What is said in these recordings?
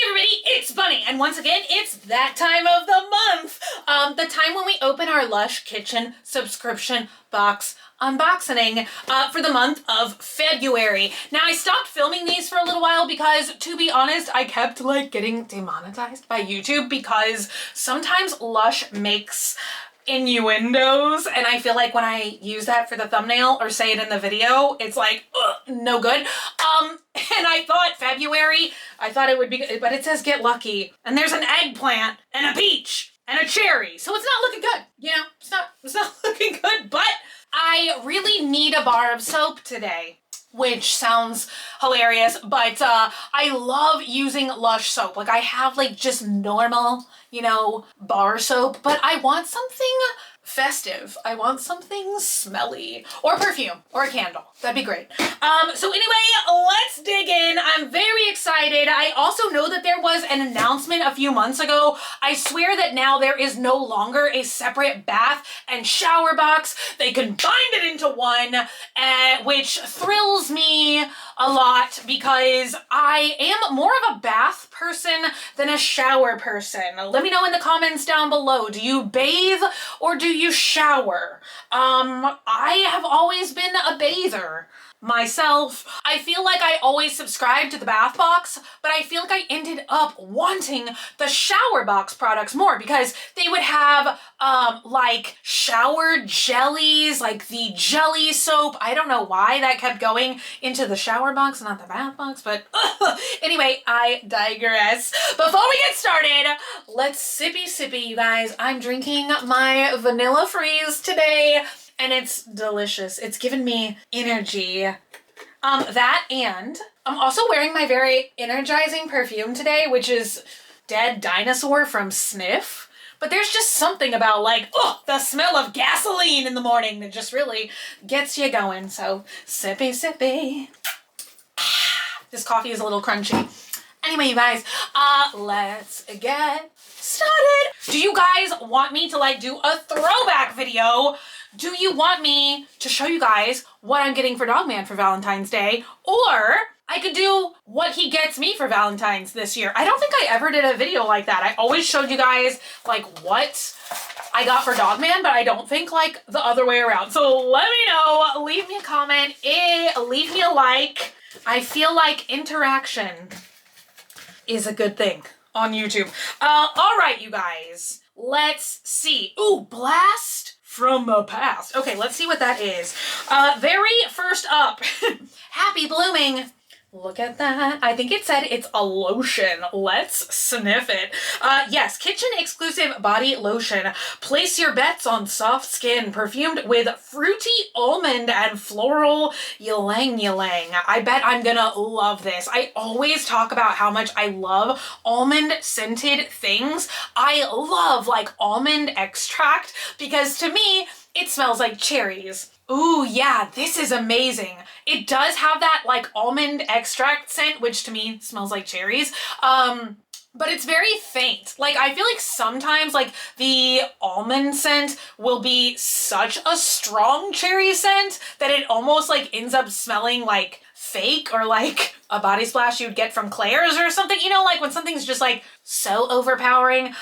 Hey everybody, it's Bunny, and once again, it's that time of the month. The time when we open our Lush Kitchen subscription box unboxing for the month of February. Now, I stopped filming these for a little while because, to be honest, I kept like getting demonetized by YouTube because sometimes Lush makes innuendos, and I feel like when I use that for the thumbnail or say it in the video, it's like, ugh, no good. And I thought February, I thought it would be good, but it says get lucky, and there's an eggplant and a peach and a cherry, so it's not looking good. You know, it's not looking good, but I really need a bar of soap today, which sounds hilarious, but I love using Lush soap. Like, I have like just normal, you know, bar soap, but I want something festive. I want something smelly, or perfume, or a candle. That'd be great. So anyway, let's dig in. I'm very excited. I also know that there was an announcement a few months ago. I swear that now there is no longer a separate bath and shower box. They combined it into one, which thrills me a lot because I am more of a bath person than a shower person. Let me know in the comments down below. Do you bathe or do you shower? I have always been a bather myself. I feel like I always subscribed to the bath box, but I feel like I ended up wanting the shower box products more because they would have like shower jellies, like the jelly soap. I don't know why that kept going into the shower box, not the bath box, but anyway, I digress. Before we get started, let's sippy, you guys. I'm drinking my vanilla freeze today, and it's delicious. It's given me energy. That, and I'm also wearing my very energizing perfume today, which is Dead Dinosaur from Sniff. But there's just something about like, oh, the smell of gasoline in the morning that just really gets you going. So sippy. This coffee is a little crunchy. Anyway, you guys, let's get started. Do you guys want me to like do a throwback video? Do you want me to show you guys what I'm getting for Dogman for Valentine's Day? Or I could do what he gets me for Valentine's this year. I don't think I ever did a video like that. I always showed you guys like what I got for Dogman, but I don't think like the other way around. So let me know, leave me a comment, leave me a like. I feel like interaction is a good thing on YouTube. All right, you guys, let's see. Ooh, Blast from the Past. Okay, let's see what that is. Very first up, Happy Blooming. Look at that. I think it said it's a lotion. Let's sniff it. Yes, kitchen exclusive body lotion. Place your bets on soft skin, perfumed with fruity almond and floral ylang ylang. I bet I'm gonna love this. I always talk about how much I love almond scented things. I love like almond extract because to me, it smells like cherries. Ooh, yeah, this is amazing. It does have that like almond extract scent, which to me smells like cherries. But it's very faint. Like, I feel like sometimes like the almond scent will be such a strong cherry scent that it almost like ends up smelling like fake or like a body splash you'd get from Claire's or something. You know, like when something's just like so overpowering.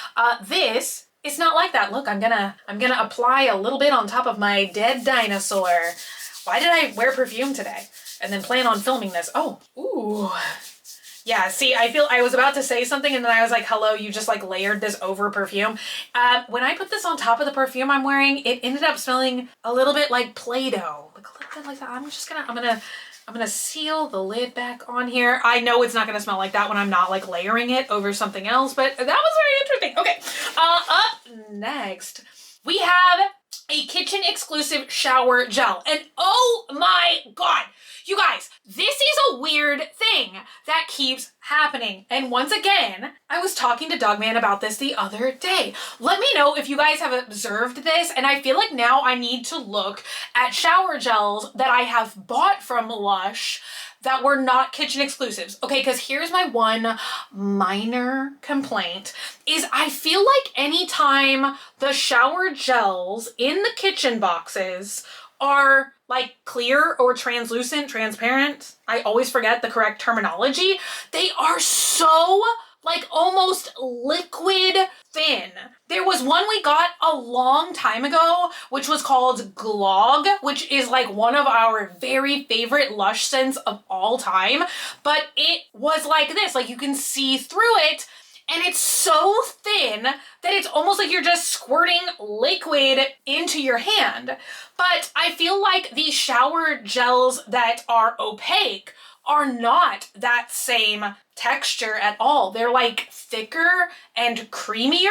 This, it's not like that. Look, I'm gonna apply a little bit on top of my Dead Dinosaur. Why did I wear perfume today and then plan on filming this? Oh, ooh. Yeah, see, I was about to say something and then I was like, hello, you just like layered this over perfume. When I put this on top of the perfume I'm wearing, it ended up smelling a little bit like Play-Doh. Like a little bit like that. I'm gonna seal the lid back on here. I know it's not gonna smell like that when I'm not like layering it over something else, but that was very interesting. Okay, up next, we have a kitchen exclusive shower gel. And oh my God, you guys, this is a weird thing that keeps happening. And once again, I was talking to Dogman about this the other day. Let me know if you guys have observed this. And I feel like now I need to look at shower gels that I have bought from Lush that were not kitchen exclusives. Okay, because here's my one minor complaint is I feel like anytime the shower gels in the kitchen boxes are like clear or translucent, transparent, I always forget the correct terminology, they are so like almost liquid thin. There was one we got a long time ago, which was called Glog, which is like one of our very favorite Lush scents of all time. But it was like this, like you can see through it, and it's so thin that it's almost like you're just squirting liquid into your hand. But I feel like these shower gels that are opaque are not that same texture at all. They're like thicker and creamier.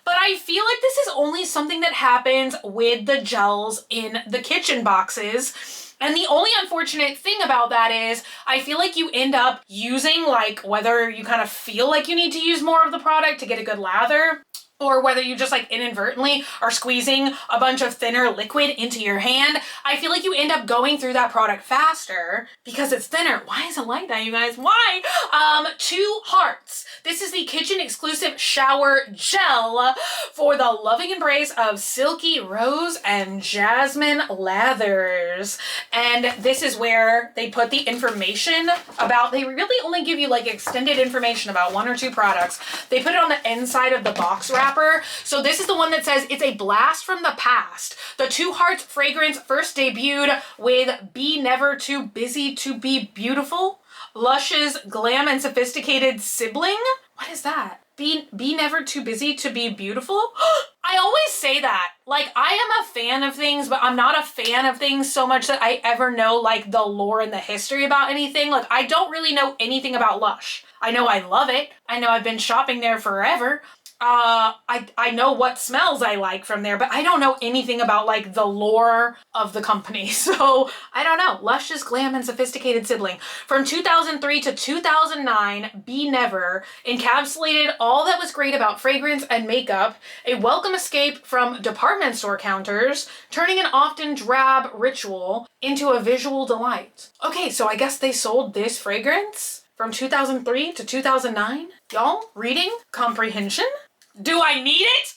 But I feel like this is only something that happens with the gels in the kitchen boxes. And the only unfortunate thing about that is I feel like you end up using, like, whether you kind of feel like you need to use more of the product to get a good lather, or whether you just like inadvertently are squeezing a bunch of thinner liquid into your hand, I feel like you end up going through that product faster because it's thinner. Why is it like that, you guys? Why? 2 hearts. This is the kitchen exclusive shower gel for the loving embrace of silky rose and jasmine lathers. And this is where they put the information about, they really only give you like extended information about 1 or 2 products. They put it on the inside of the box wrap. So this is the one that says it's a blast from the past. The 2 Hearts fragrance first debuted with Be Never Too Busy to Be Beautiful, Lush's glam and sophisticated sibling. What is that? Be never too busy to be beautiful? I always say that. Like, I am a fan of things, but I'm not a fan of things so much that I ever know like the lore and the history about anything. Like, I don't really know anything about Lush. I know I love it. I know I've been shopping there forever. I know what smells I like from there, but I don't know anything about like the lore of the company. So I don't know. Lush's glam and sophisticated sibling. From 2003 to 2009, Be Never encapsulated all that was great about fragrance and makeup, a welcome escape from department store counters, turning an often drab ritual into a visual delight. Okay, so I guess they sold this fragrance from 2003 to 2009. Y'all, reading comprehension? Do I need it?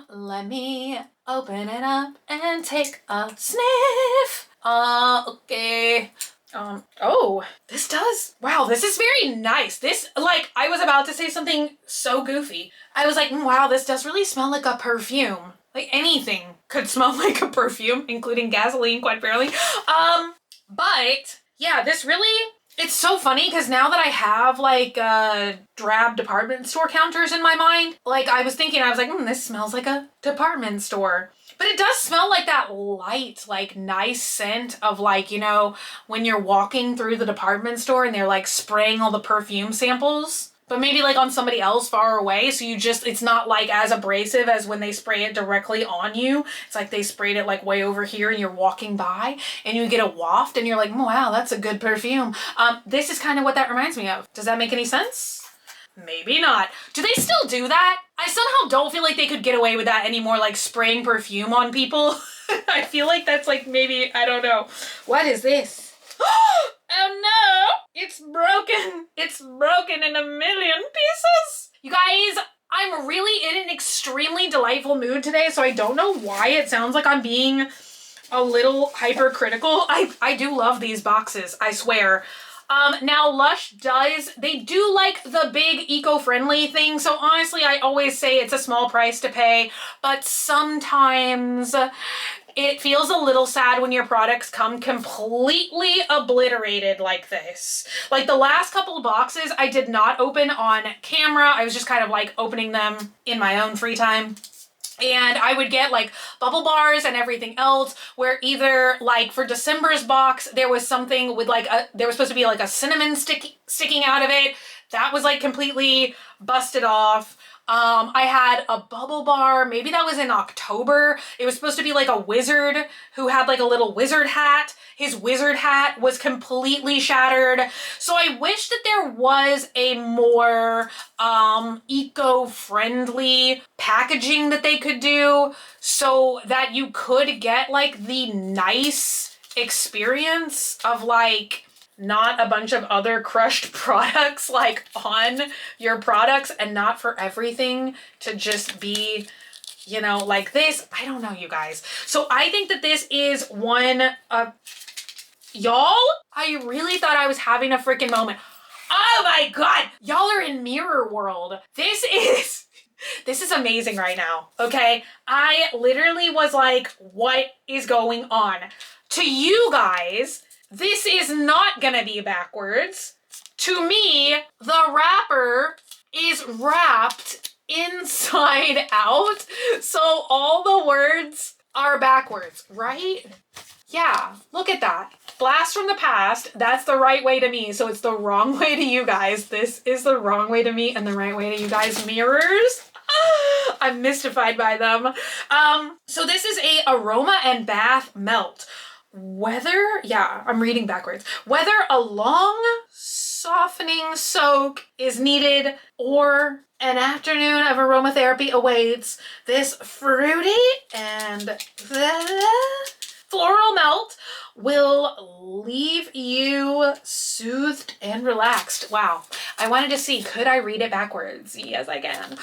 Let me open it up and take a sniff. Okay. Oh, this does. Wow, this is very nice. This, like, I was about to say something so goofy. I was like, wow, this does really smell like a perfume. Like, anything could smell like a perfume, including gasoline, quite barely. But yeah, this really, it's so funny because now that I have like drab department store counters in my mind, like I was like, this smells like a department store. But it does smell like that light, like nice scent of like, you know, when you're walking through the department store and they're like spraying all the perfume samples, but maybe like on somebody else far away. So you just, it's not like as abrasive as when they spray it directly on you. It's like they sprayed it like way over here and you're walking by and you get a waft and you're like, wow, that's a good perfume. This is kind of what that reminds me of. Does that make any sense? Maybe not. Do they still do that? I somehow don't feel like they could get away with that anymore, like spraying perfume on people. I feel like that's like maybe, I don't know. What is this? Oh no! It's broken! It's broken in a million pieces! You guys, I'm really in an extremely delightful mood today, so I don't know why it sounds like I'm being a little hypercritical. I do love these boxes, I swear. Now Lush they do like the big eco-friendly thing, so honestly I always say it's a small price to pay, but sometimes it feels a little sad when your products come completely obliterated like this. Like the last couple of boxes I did not open on camera, I was just kind of like opening them in my own free time. And I would get like bubble bars and everything else where either like for December's box, there was something with like there was supposed to be like a cinnamon sticking out of it. That was like completely busted off. I had a bubble bar, maybe that was in October. It was supposed to be like a wizard who had like a little wizard hat. His wizard hat was completely shattered. So I wish that there was a more eco-friendly packaging that they could do so that you could get like the nice experience of like not a bunch of other crushed products like on your products, and not for everything to just be, you know, like this. I don't know, you guys. So I think that this is one of y'all. I really thought I was having a freaking moment. Oh my God. Y'all are in mirror world. This is amazing right now, okay? I literally was like, what is going on? To you guys, this is not gonna be backwards. To me, the wrapper is wrapped inside out, so all the words are backwards, right? Yeah, look at that. Blast from the past, that's the right way to me, so it's the wrong way to you guys. This is the wrong way to me and the right way to you guys. Mirrors? I'm mystified by them. So this is a Aroma and Bath Melt. I'm reading backwards. Whether a long softening soak is needed or an afternoon of aromatherapy awaits, this fruity and floral melt will leave you soothed and relaxed. Wow. I wanted to see, could I read it backwards? Yes, I can.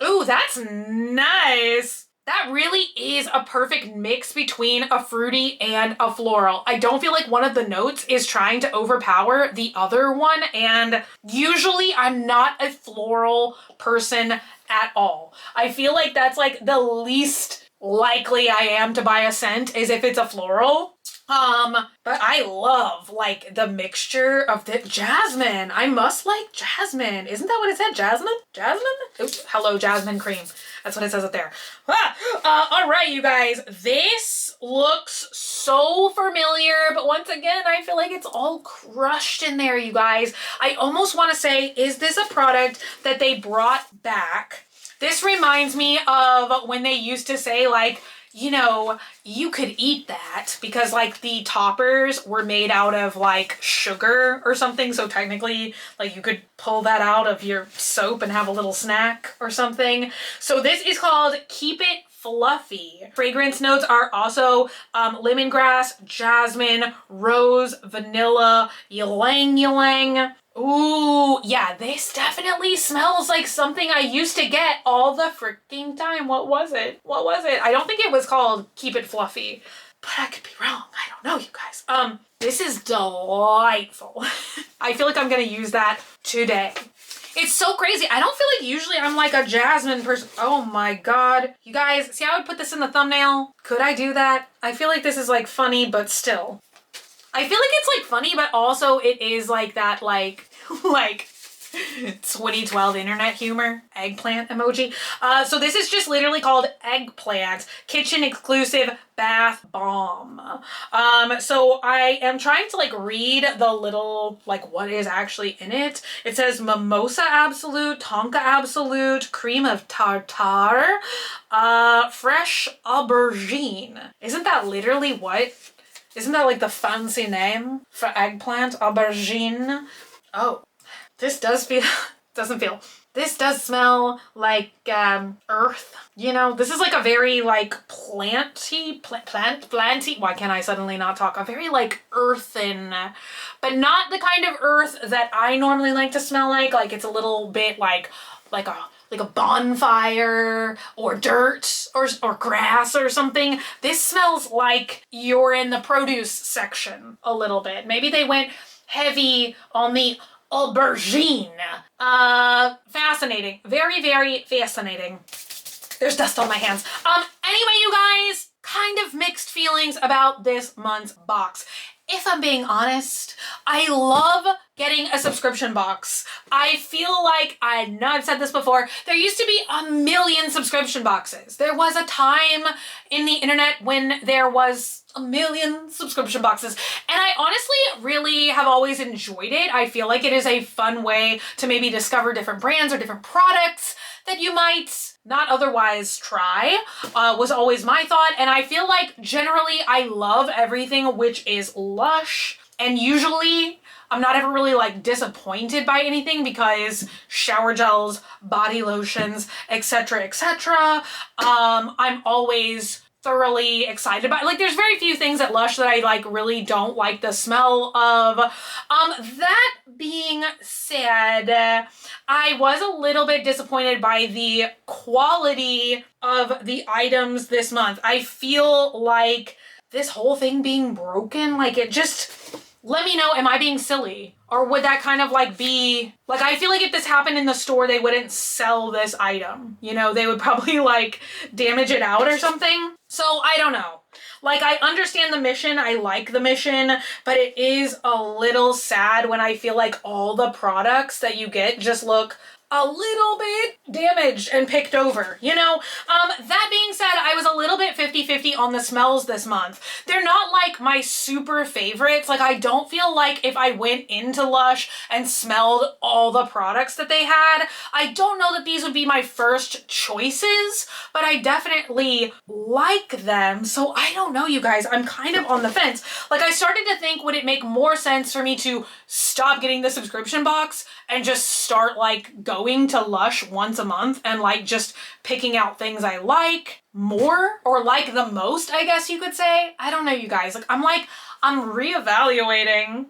Ooh, that's nice. That really is a perfect mix between a fruity and a floral. I don't feel like one of the notes is trying to overpower the other one, and usually I'm not a floral person at all. I feel like that's like the least likely I am to buy a scent is if it's a floral. But I love like the mixture of the jasmine. I must like jasmine. Isn't that what it said? Jasmine? Jasmine? Oops, hello, jasmine cream. That's what it says up there. All right, you guys, this looks so familiar, but once again, I feel like it's all crushed in there, you guys. I almost want to say, is this a product that they brought back? This reminds me of when they used to say like, you know, you could eat that because like the toppers were made out of like sugar or something. So technically like you could pull that out of your soap and have a little snack or something. So this is called Keep It Fluffy. Fragrance notes are also lemongrass, jasmine, rose, vanilla, ylang ylang. Ooh, yeah, this definitely smells like something I used to get all the freaking time. What was it? What was it? I don't think it was called Keep It Fluffy, but I could be wrong. I don't know, you guys. This is delightful. I feel like I'm gonna use that today. It's so crazy. I don't feel like usually I'm like a jasmine person. Oh my God. You guys, see how I would put this in the thumbnail? Could I do that? I feel like this is like funny, but still. I feel like it's like funny, but also it is like that like 2012 internet humor. Eggplant emoji. So this is just literally called Eggplant Kitchen Exclusive Bath Bomb. So I am trying to like read the little like what is actually in it. It says Mimosa Absolute, Tonka Absolute, Cream of Tartar, Fresh Aubergine. Isn't that literally what? Isn't that like the fancy name for eggplant? Aubergine. Oh, this does feel, this does smell like earth. You know, this is like a very like planty, why can't I suddenly not talk? A very like earthen, but not the kind of earth that I normally like to smell like. Like it's a little bit like a bonfire or dirt or grass or something. This smells like you're in the produce section a little bit. Maybe they went heavy on the aubergine. Fascinating. Very, very fascinating. There's dust on my hands. Anyway, you guys, kind of mixed feelings about this month's box. If I'm being honest, I love getting a subscription box. I feel like, I know I've said this before, there used to be a million subscription boxes. There was a time in the internet when there was a million subscription boxes. And I honestly really have always enjoyed it. I feel like it is a fun way to maybe discover different brands or different products that you might not otherwise try, was always my thought. And I feel like generally I love everything which is Lush. And usually I'm not ever really like disappointed by anything because shower gels, body lotions, etc., etc. I'm always thoroughly excited about. Like there's very few things at Lush that I like really don't like the smell of. That being said, I was a little bit disappointed by the quality of the items this month. I feel like this whole thing being broken, like it just, let me know, am I being silly? Or would that kind of like be, like, I feel like if this happened in the store, they wouldn't sell this item. You know, they would probably like damage it out or something. So I don't know. Like, I understand the mission, I like the mission, but it is a little sad when I feel like all the products that you get just look a little bit damaged and picked over, you know? That being said, I was a little bit 50-50 on the smells this month. They're not like my super favorites. Like, I don't feel like if I went into Lush and smelled all the products that they had, I don't know that these would be my first choices, but I definitely like them. So I don't know, you guys, I'm kind of on the fence. Like, I started to think, would it make more sense for me to stop getting the subscription box and just start like going to Lush once a month and like just picking out things I like more or like the most, I guess you could say. I don't know, you guys. Like, I'm reevaluating.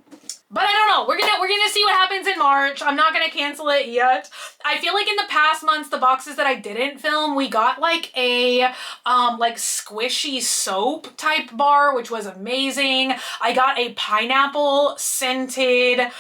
But I don't know. We're gonna see what happens in March. I'm not gonna cancel it yet. I feel like in the past months, the boxes that I didn't film, we got like a like squishy soap type bar, which was amazing. I got a pineapple scented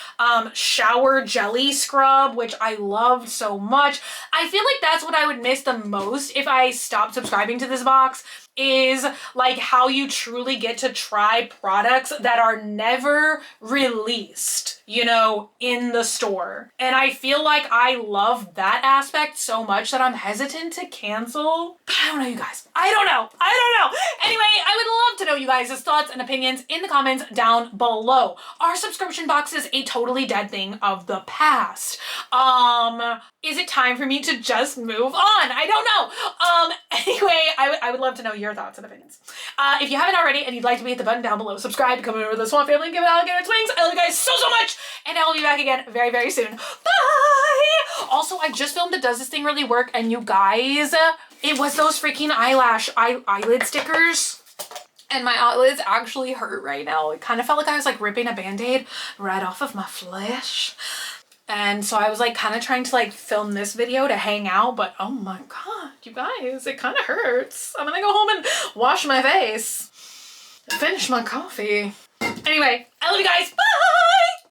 shower jelly scrub, which I loved so much. I feel like that's what I would miss the most if I stopped subscribing to this box, is like how you truly get to try products that are never released, you know, in the store. And I feel like I love that aspect so much that I'm hesitant to cancel. But I don't know, you guys. I don't know. Anyway, I would love to know you guys' thoughts and opinions in the comments down below. Are subscription boxes a totally dead thing of the past? Is it time for me to just move on? I don't know. Anyway, I would love to know your thoughts and opinions. If you haven't already and you'd like to hit the button down below, subscribe, become a member of the Swamp Family, and give it alligator its wings. I love you guys so much, and I will be back again very, very soon. Bye! Also, I just filmed the Does This Thing Really Work? And you guys, it was those freaking eyelid stickers. And my eyelids actually hurt right now. It kind of felt like I was like ripping a band-aid right off of my flesh. And so I was like kind of trying to like film this video to hang out, but oh my God, you guys, it kind of hurts. I'm gonna go home and wash my face, finish my coffee. Anyway, I love you guys. Bye!